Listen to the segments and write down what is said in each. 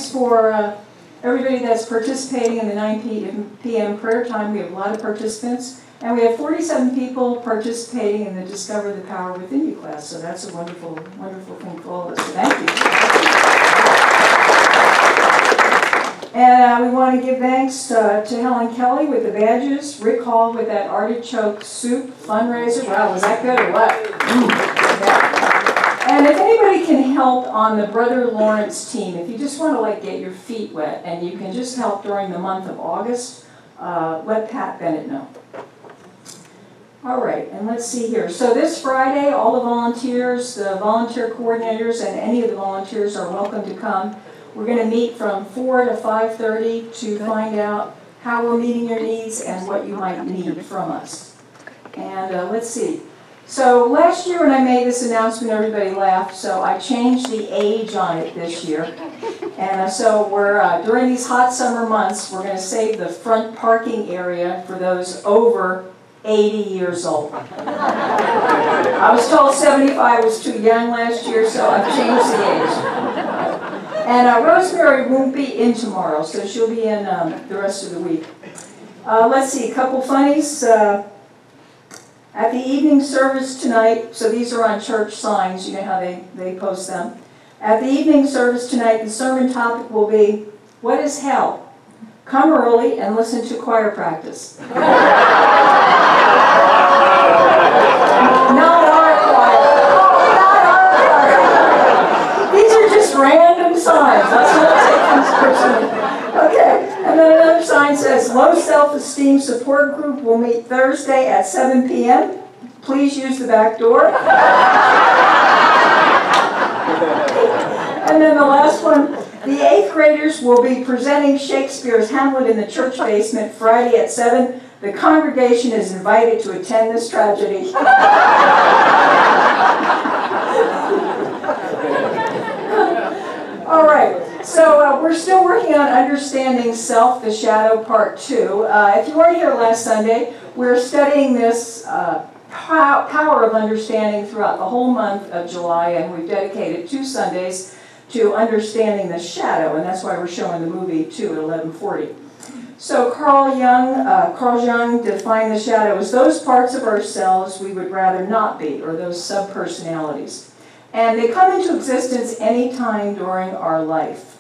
thanks for everybody that's participating in the 9 p.m. prayer time. We have a lot of participants. And we have 47 people participating in the Discover the Power Within You class. So that's a wonderful, wonderful thing for all of us. So thank you. And we want to give thanks to Helen Kelly with the badges, Rick Hall with that artichoke soup fundraiser. Wow, was that good or what? Yeah. And if anybody can help on the Brother Lawrence team, if you just want to like get your feet wet and you can just help during the month of August, let Pat Bennett know. All right, and let's see here. So this Friday, all the volunteers, the volunteer coordinators, and any of the volunteers are welcome to come. We're going to meet from 4 to 5:30 to find out how we're meeting your needs and what you might need from us. And let's see. So last year when I made this announcement, everybody laughed, so I changed the age on it this year. And so we're, during these hot summer months, we're going to save the front parking area for those over 80 years old. I was told 75 was too young last year, so I've changed the age. And Rosemary won't be in tomorrow, so she'll be in the rest of the week. Let's see, a couple funnies. At the evening service tonight, so these are on church signs, you know how they post them. At the evening service tonight, the sermon topic will be, what is hell? Come early and listen to choir practice. Not our choir. Not our choir. These are just random signs. Let's not take these personally. Okay, and then another sign says, Low Self-Esteem Support Group will meet Thursday at 7 p.m. Please use the back door. And then the last one, the 8th graders will be presenting Shakespeare's Hamlet in the church basement Friday at 7. The congregation is invited to attend this tragedy. All right, so we're still working on Understanding Self, the Shadow, Part 2. If you weren't here last Sunday, we're studying this power of understanding throughout the whole month of July, and we've dedicated 2 Sundays to understanding the shadow, and that's why we're showing the movie too at 11:40. So Carl Jung defined the shadow as those parts of ourselves we would rather not be, or those subpersonalities. And they come into existence any time during our life,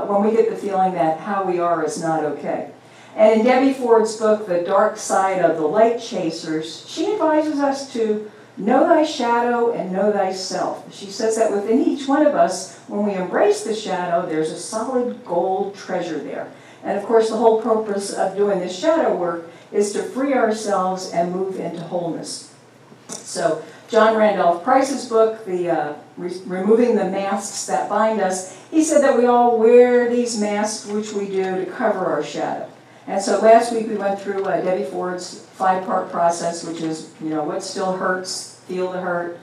when we get the feeling that how we are is not okay. And in Debbie Ford's book, The Dark Side of the Light Chasers, she advises us to know thy shadow and know thyself. She says that within each one of us, when we embrace the shadow, there's a solid gold treasure there. And of course, the whole purpose of doing this shadow work is to free ourselves and move into wholeness. So John Randolph Price's book, Removing the Masks That Bind Us, he said that we all wear these masks, which we do to cover our shadow. And so last week we went through Debbie Ford's 5-part process, which is, you know, what still hurts, feel the hurt,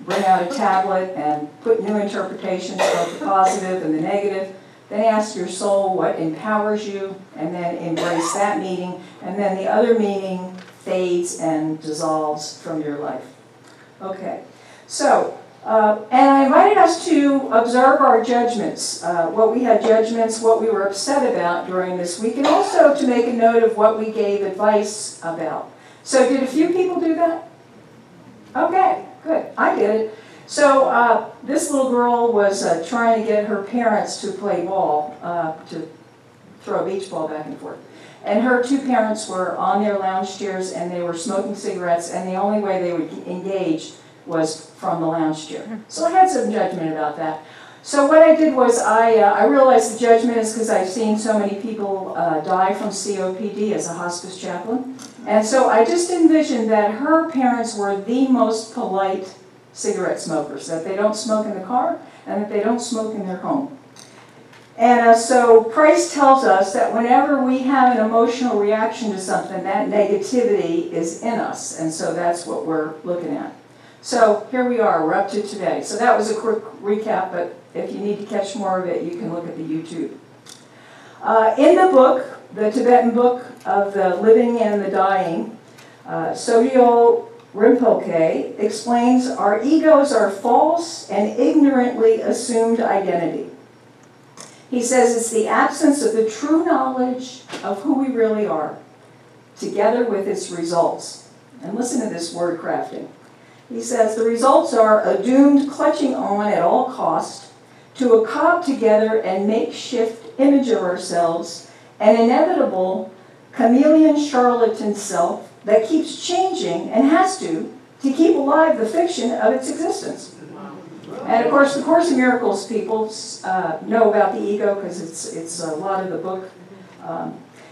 bring out a tablet and put new interpretations, both the positive and the negative. Then ask your soul what empowers you, and then embrace that meaning, and then the other meaning fades and dissolves from your life. Okay, so, and I invited us to observe our judgments, what we had judgments, what we were upset about during this week, and also to make a note of what we gave advice about. So did a few people do that? Okay, good, I did it. So this little girl was trying to get her parents to play ball, to throw a beach ball back and forth. And her 2 parents were on their lounge chairs and they were smoking cigarettes, and the only way they would engage was from the lounge chair. So I had some judgment about that. So what I did was I realized the judgment is because I've seen so many people die from COPD as a hospice chaplain. And so I just envisioned that her parents were the most polite cigarette smokers, that they don't smoke in the car and that they don't smoke in their home. And so Price tells us that whenever we have an emotional reaction to something, that negativity is in us, and so that's what we're looking at. So here we are, we're up to today. So that was a quick recap, but if you need to catch more of it, you can look at the YouTube. In the book, the Tibetan book of the living and the dying, Sogyal Rinpoche explains our egos are false and ignorantly assumed identity. He says it's the absence of the true knowledge of who we really are, together with its results. And listen to this word crafting. He says the results are a doomed clutching on at all cost to a cobbed together and makeshift image of ourselves, an inevitable chameleon charlatan self that keeps changing and has to keep alive the fiction of its existence. And of course, the Course in Miracles people know about the ego because it's a lot of the book.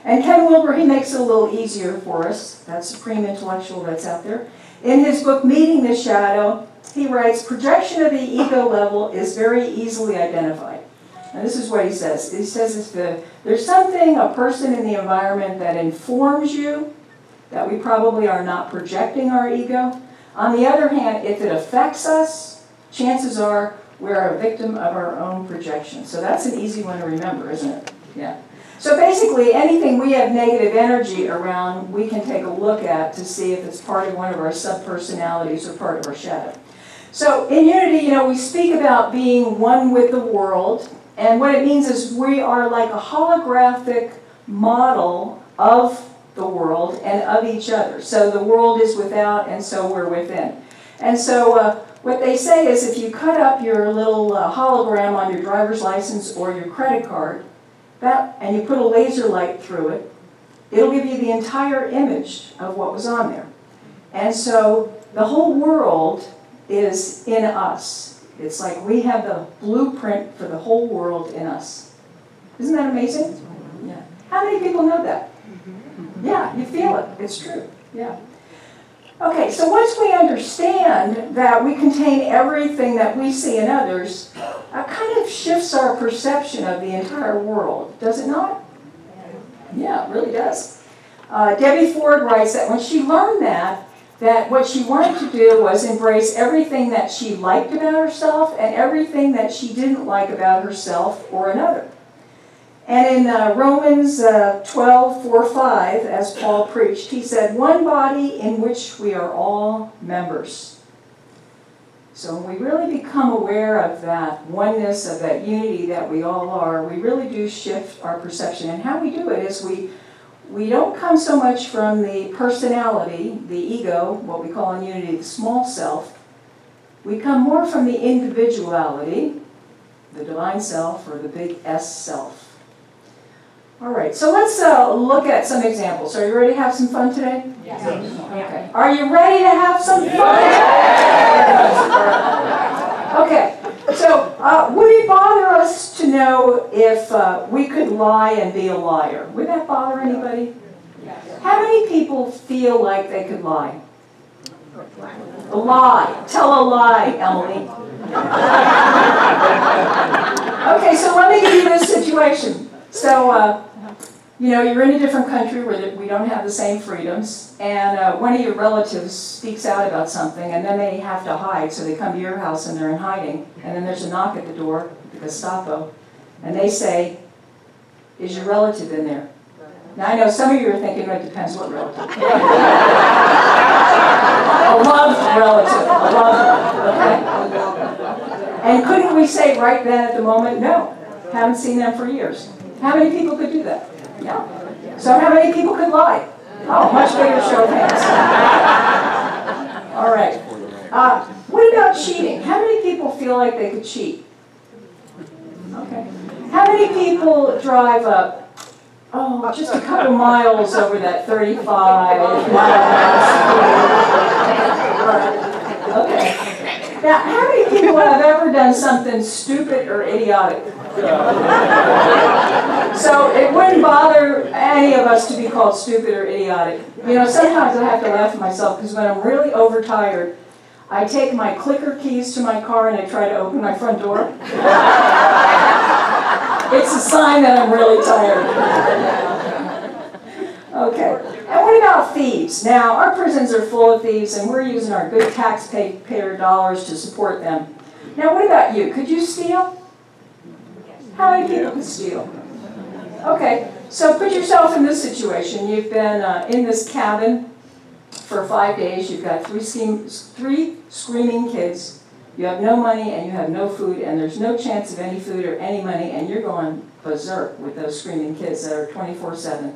And Ken Wilber, he makes it a little easier for us, that supreme intellectual that's out there. In his book, Meeting the Shadow, he writes, projection of the ego level is very easily identified. And this is what he says. He says if there's something, a person in the environment that informs you that we probably are not projecting our ego. On the other hand, if it affects us, chances are we're a victim of our own projection. So that's an easy one to remember, isn't it? Yeah. So basically, anything we have negative energy around, we can take a look at to see if it's part of one of our subpersonalities or part of our shadow. So in Unity, we speak about being one with the world. And what it means is we are like a holographic model of the world and of each other. So the world is without, and so we're within. And so what they say is if you cut up your little hologram on your driver's license or your credit card, and you put a laser light through it, it'll give you the entire image of what was on there. And so the whole world is in us. It's like we have the blueprint for the whole world in us. Isn't that amazing? Yeah. How many people know that? Yeah, you feel it. It's true. Yeah. Okay, so once we understand that we contain everything that we see in others, it kind of shifts our perception of the entire world, does it not? Yeah, it really does. Debbie Ford writes that when she learned that what she wanted to do was embrace everything that she liked about herself and everything that she didn't like about herself or another. And in Romans 12:4-5, as Paul preached, he said, one body in which we are all members. So when we really become aware of that oneness, of that unity that we all are, we really do shift our perception. And how we do it is we don't come so much from the personality, the ego, what we call in Unity the small self. We come more from the individuality, the divine self, or the big S self. All right, so let's look at some examples. Are you ready to have some fun today? Yes. Okay. Are you ready to have some fun? Okay, so would it bother us to know if we could lie and be a liar? Would that bother anybody? How many people feel like they could lie? A lie. Tell a lie, Emily. Okay, so let me give you this situation. So, you're in a different country where we don't have the same freedoms, and one of your relatives speaks out about something, and then they have to hide, so they come to your house and they're in hiding, and then there's a knock at the door, the Gestapo, and they say, is your relative in there? Now, I know some of you are thinking, it depends what relative. A loved relative, a loved one, okay? And couldn't we say right then at the moment, no, haven't seen them for years? How many people could do that? Yeah. So how many people could lie? Oh, much bigger show of hands. All right. What about cheating? How many people feel like they could cheat? Okay. How many people drive up, just a couple miles over that 35 mile? Okay. Now, how many people have ever done something stupid or idiotic? So it wouldn't bother any of us to be called stupid or idiotic. Sometimes I have to laugh at myself because when I'm really overtired, I take my clicker keys to my car and I try to open my front door. It's a sign that I'm really tired. Okay. And what about thieves? Now, our prisons are full of thieves and we're using our good taxpayer dollars to support them. Now, what about you? Could you steal? How many people could steal? Okay, so put yourself in this situation. You've been in this cabin for 5 days. You've got three screaming kids. You have no money and you have no food and there's no chance of any food or any money and you're going berserk with those screaming kids that are 24/7.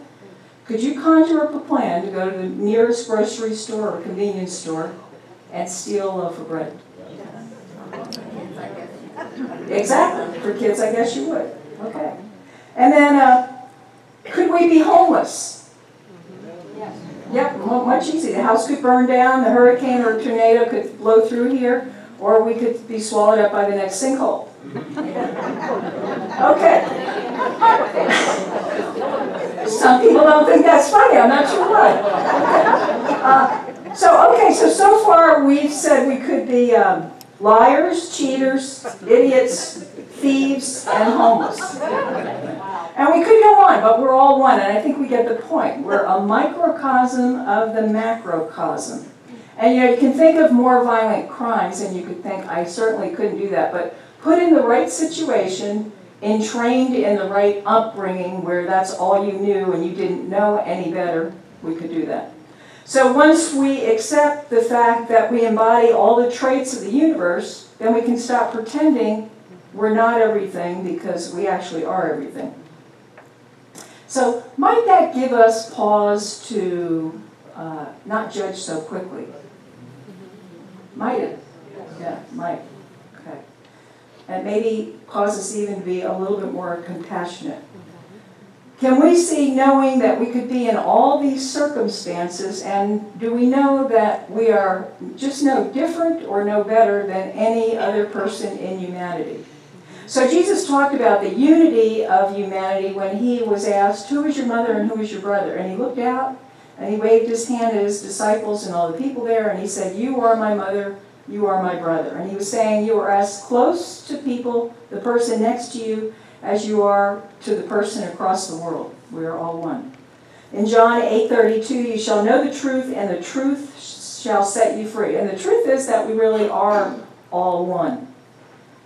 Could you conjure up a plan to go to the nearest grocery store or convenience store and steal a loaf of bread? Exactly. For kids, I guess you would. Okay. And then, could we be homeless? Yes. Yep, much easier. The house could burn down, the hurricane or tornado could blow through here, or we could be swallowed up by the next sinkhole. Okay. Some people don't think that's funny. I'm not sure why. So far we've said we could be liars, cheaters, idiots, thieves, and homeless. And we could go on, but we're all one, and I think we get the point. We're a microcosm of the macrocosm. And you can think of more violent crimes, and you could think, I certainly couldn't do that, but put in the right situation, trained in the right upbringing where that's all you knew and you didn't know any better, we could do that. So once we accept the fact that we embody all the traits of the universe, then we can stop pretending we're not everything because we actually are everything. So might that give us pause to not judge so quickly? Might it? Yeah, might. Okay. And maybe cause us even to be a little bit more compassionate. Can we see knowing that we could be in all these circumstances, and do we know that we are just no different or no better than any other person in humanity? So Jesus talked about the unity of humanity when he was asked, who is your mother and who is your brother? And he looked out and he waved his hand at his disciples and all the people there, and he said, you are my mother, you are my brother. And he was saying you are as close to people, the person next to you, as you are to the person across the world. We are all one. In John 8:32, you shall know the truth, and the truth shall set you free. And the truth is that we really are all one.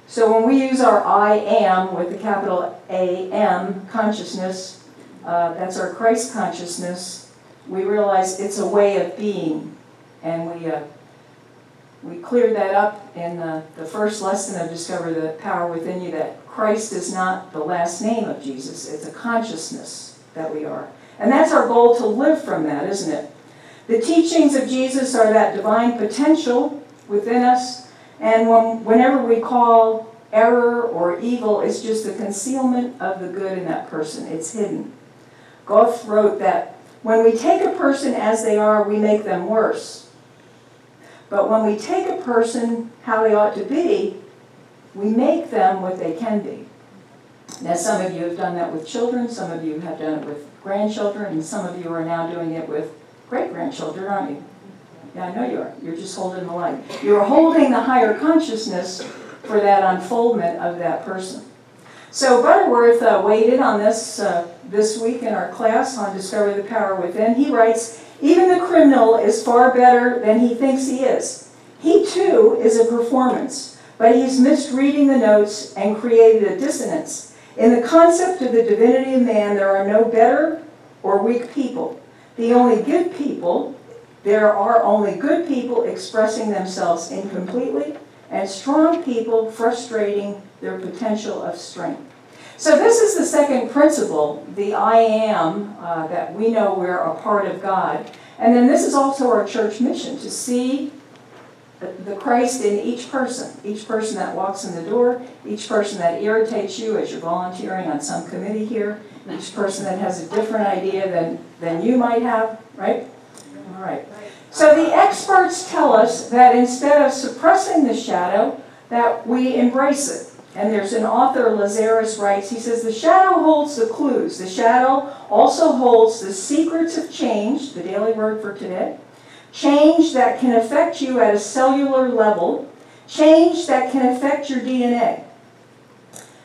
So when we use our I am with the capital A-M consciousness, that's our Christ consciousness, we realize it's a way of being. And we cleared that up in the first lesson of Discover the Power Within You, that Christ is not the last name of Jesus. It's a consciousness that we are. And that's our goal, to live from that, isn't it? The teachings of Jesus are that divine potential within us, and whenever we call error or evil, it's just the concealment of the good in that person. It's hidden. Goethe wrote that when we take a person as they are, we make them worse. But when we take a person how they ought to be, we make them what they can be. Now, some of you have done that with children, some of you have done it with grandchildren, and some of you are now doing it with great-grandchildren, aren't you? Yeah, I know you are. You're just holding the light. You're holding the higher consciousness for that unfoldment of that person. So Butterworth weighed in on this this week in our class on Discover the Power Within. He writes, even the criminal is far better than he thinks he is. He too is a performance, but he's missed reading the notes and created a dissonance. In the concept of the divinity of man, there are no better or weak people. There are only good people expressing themselves incompletely, and strong people frustrating their potential of strength. So this is the second principle, the I am, that we know we're a part of God. And then this is also our church mission, to see the Christ in each person that walks in the door, each person that irritates you as you're volunteering on some committee here, each person that has a different idea than you might have, right? All right. So the experts tell us that instead of suppressing the shadow, that we embrace it. And there's an author, Lazarus, writes, he says, the shadow holds the clues. The shadow also holds the secrets of change, the daily word for today, change that can affect you at a cellular level, change that can affect your DNA.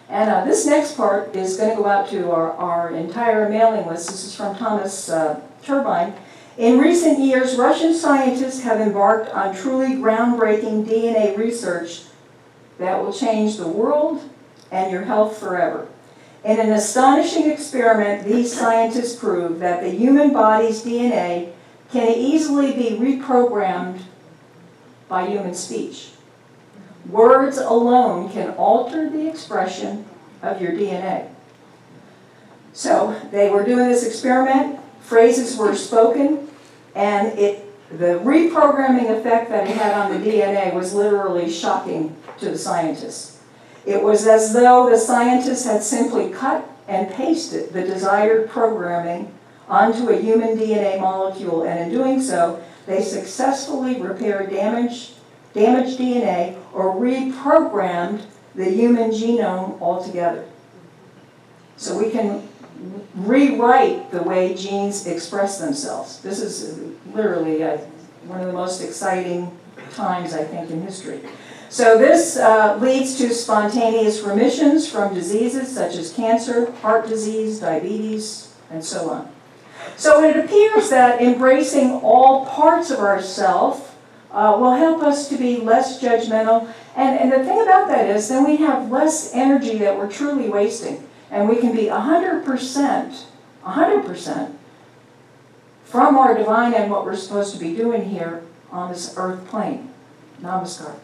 And this next part is going to go out to our entire mailing list. This is from Thomas Turbine. In recent years, Russian scientists have embarked on truly groundbreaking DNA research that will change the world and your health forever. In an astonishing experiment, these scientists proved that the human body's DNA can easily be reprogrammed by human speech. Words alone can alter the expression of your DNA. So they were doing this experiment, phrases were spoken, and the reprogramming effect that it had on the DNA was literally shocking to the scientists. It was as though the scientists had simply cut and pasted the desired programming onto a human DNA molecule, and in doing so, they successfully repaired damaged DNA or reprogrammed the human genome altogether. So we can rewrite the way genes express themselves. This is literally one of the most exciting times, I think, in history. So this leads to spontaneous remissions from diseases such as cancer, heart disease, diabetes, and so on. So it appears that embracing all parts of ourself will help us to be less judgmental. And the thing about that is then we have less energy that we're truly wasting. And we can be 100% from our divine and what we're supposed to be doing here on this earth plane. Namaskar.